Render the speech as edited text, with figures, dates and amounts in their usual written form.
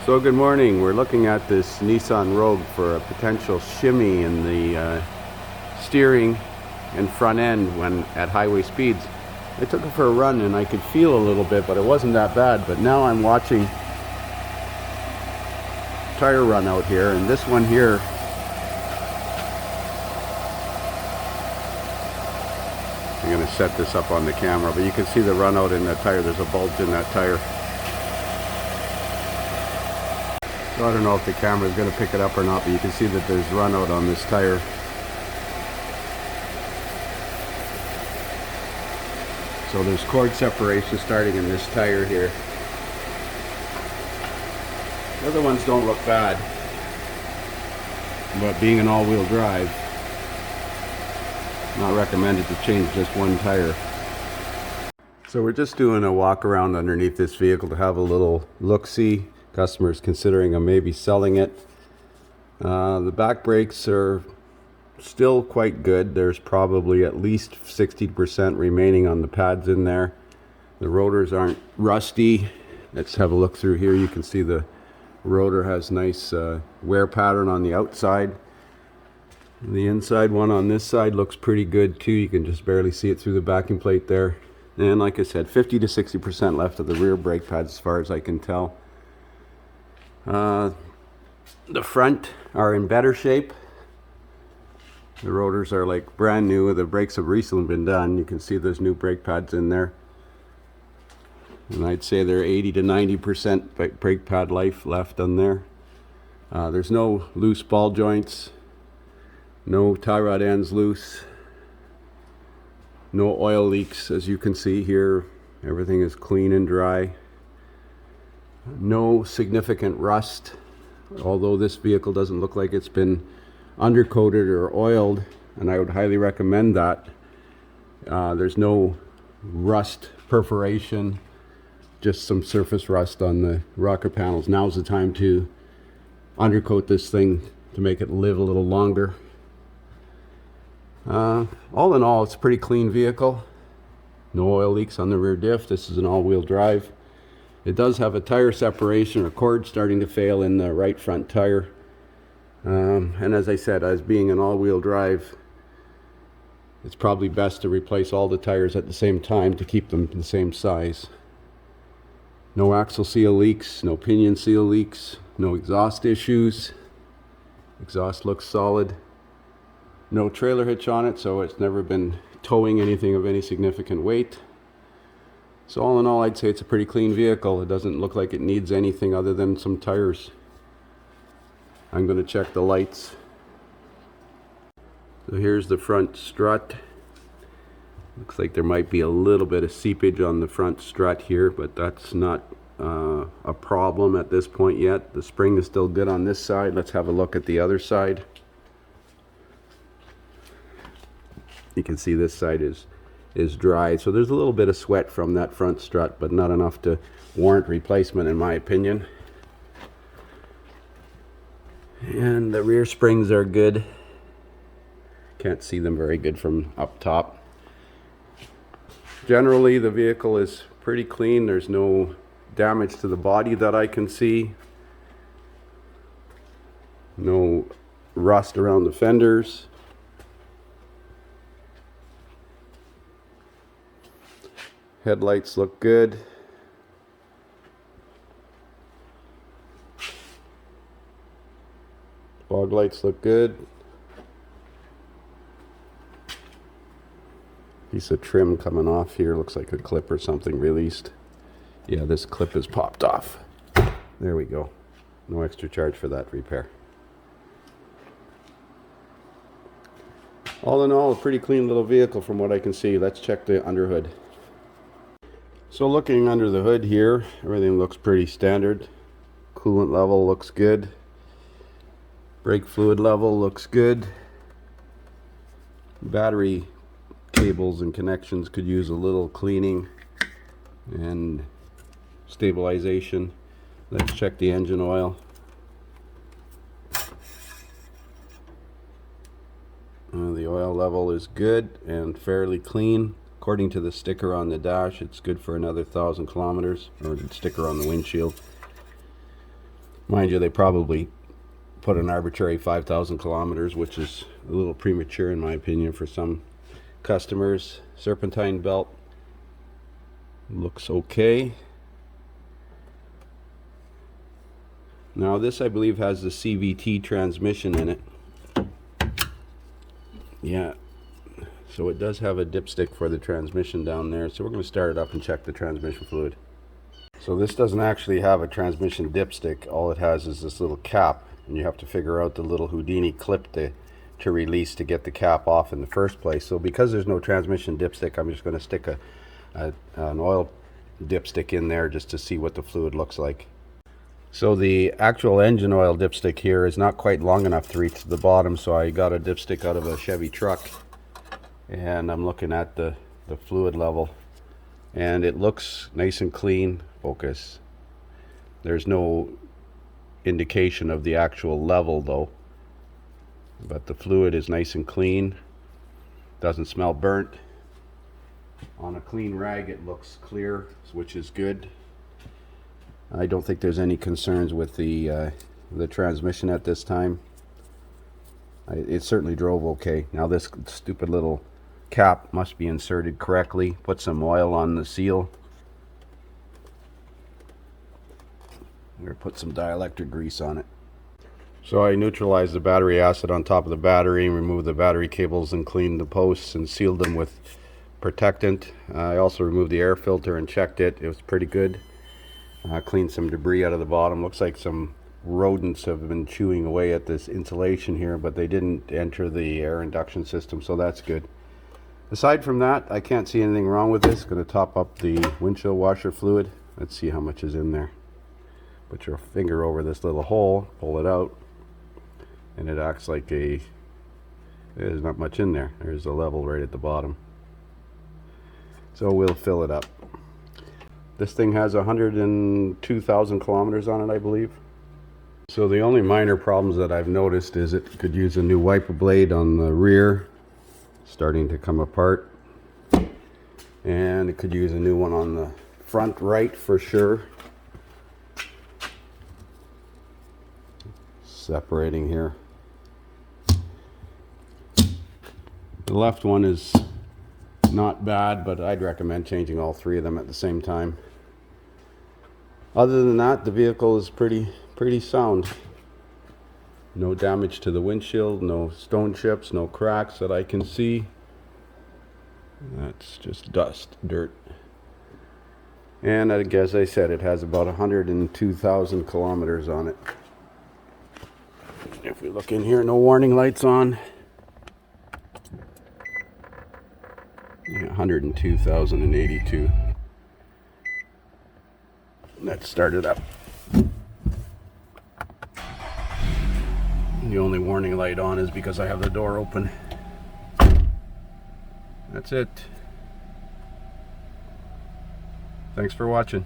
So good morning. We're looking at this Nissan Rogue for a potential shimmy in the steering and front end when at highway speeds. I took it for a run and I could feel a little bit, but it wasn't that bad. But now I'm watching tire run out here, and this one here, I'm going to set this up on the camera, but you can see the run out in that tire. There's a bulge in that tire. So I don't know if the camera is going to pick it up or not, but you can see that there's run out on this tire. So there's cord separation starting in this tire here. The other ones don't look bad, but being an all-wheel drive, not recommended to change just one tire. So we're just doing a walk around underneath this vehicle to have a little look-see. Customers considering I'm maybe selling it. The back brakes are still quite good. There's probably at least 60% remaining on the pads in there. The rotors aren't rusty. Let's have a look through here. You can see the rotor has nice wear pattern on the outside. The inside one on this side looks pretty good too. You can just barely see it through the backing plate there. And like I said, 50 to 60% left of the rear brake pads as far as I can tell. The front are in better shape. The rotors are like brand new. The brakes have recently been done. You can see there's new brake pads in there. And I'd say they're 80 to 90% brake pad life left on there. There's no loose ball joints. No tie rod ends loose. No oil leaks, as you can see here. Everything is clean and dry. No significant rust, although this vehicle doesn't look like it's been undercoated or oiled, and I would highly recommend that. There's no rust perforation, just some surface rust on the rocker panels. Now's the time to undercoat this thing to make it live a little longer. All in all, it's a pretty clean vehicle. No oil leaks on the rear diff. This is an all-wheel drive. It does have a tire separation or cord starting to fail in the right front tire. And as I said, as being an all-wheel drive, it's probably best to replace all the tires at the same time to keep them the same size. No axle seal leaks, no pinion seal leaks, no exhaust issues. Exhaust looks solid. No trailer hitch on it, so it's never been towing anything of any significant weight. So all in all, I'd say it's a pretty clean vehicle. It doesn't look like it needs anything other than some tires. I'm going to check the lights. So here's the front strut. Looks like there might be a little bit of seepage on the front strut here, but that's not a problem at this point yet. The spring is still good on this side. Let's have a look at the other side. You can see this side is dry, so there's a little bit of sweat from that front strut, but not enough to warrant replacement in my opinion. And the rear springs are good. Can't see them very good from up top. Generally the vehicle is pretty clean. There's no damage to the body that I can see. No rust around the fenders. Headlights look good. Fog lights look good. Piece of trim coming off here. Looks like a clip or something released. Yeah, this clip is popped off. There we go. No extra charge for that repair. All in all, a pretty clean little vehicle from what I can see. Let's check the underhood. So looking under the hood here, everything looks pretty standard. Coolant level looks good. Brake fluid level looks good. Battery cables and connections could use a little cleaning and stabilization. Let's check the engine oil. The oil level is good and fairly clean. According to the sticker on the dash, it's good for another 1,000 kilometers, or the sticker on the windshield. Mind you, they probably put an arbitrary 5,000 kilometers, which is a little premature in my opinion for some customers. Serpentine belt looks okay. Now this, I believe, has the CVT transmission in it. Yeah, so it does have a dipstick for the transmission down there. So we're going to start it up and check the transmission fluid. So this doesn't actually have a transmission dipstick. All it has is this little cap, and you have to figure out the little Houdini clip to release to get the cap off in the first place. So because there's no transmission dipstick, I'm just going to stick an oil dipstick in there just to see what the fluid looks like. So the actual engine oil dipstick here is not quite long enough to reach the bottom, so I got a dipstick out of a Chevy truck, and I'm looking at the fluid level, and it looks nice and clean. Focus. There's no indication of the actual level though, but the fluid is nice and clean. Doesn't smell burnt. On a clean rag it looks clear, which is good. I don't think there's any concerns with the transmission at this time. It certainly drove okay. Now this stupid little cap must be inserted correctly. Put some oil on the seal. I'm going to put some dielectric grease on it. So I neutralized the battery acid on top of the battery, removed the battery cables and cleaned the posts and sealed them with protectant. I also removed the air filter and checked it. It was pretty good. Cleaned some debris out of the bottom. Looks like some rodents have been chewing away at this insulation here, but they didn't enter the air induction system, so that's good. Aside from that, I can't see anything wrong with this. Going to top up the windshield washer fluid. Let's see how much is in there. Put your finger over this little hole, pull it out, and it acts like there's not much in there. There's a level right at the bottom. So we'll fill it up. This thing has 102,000 kilometers on it, I believe. So the only minor problems that I've noticed is it could use a new wiper blade on the rear, starting to come apart. And it could use a new one on the front right for sure. Separating here. The left one is not bad, but I'd recommend changing all three of them at the same time. Other than that, the vehicle is pretty sound. No damage to the windshield, no stone chips, no cracks that I can see. That's just dust, dirt. And as I said, it has about 102,000 kilometers on it. If we look in here, no warning lights on. Yeah, 102,082. Let's start it up. The only warning light on is because I have the door open. That's it. Thanks for watching.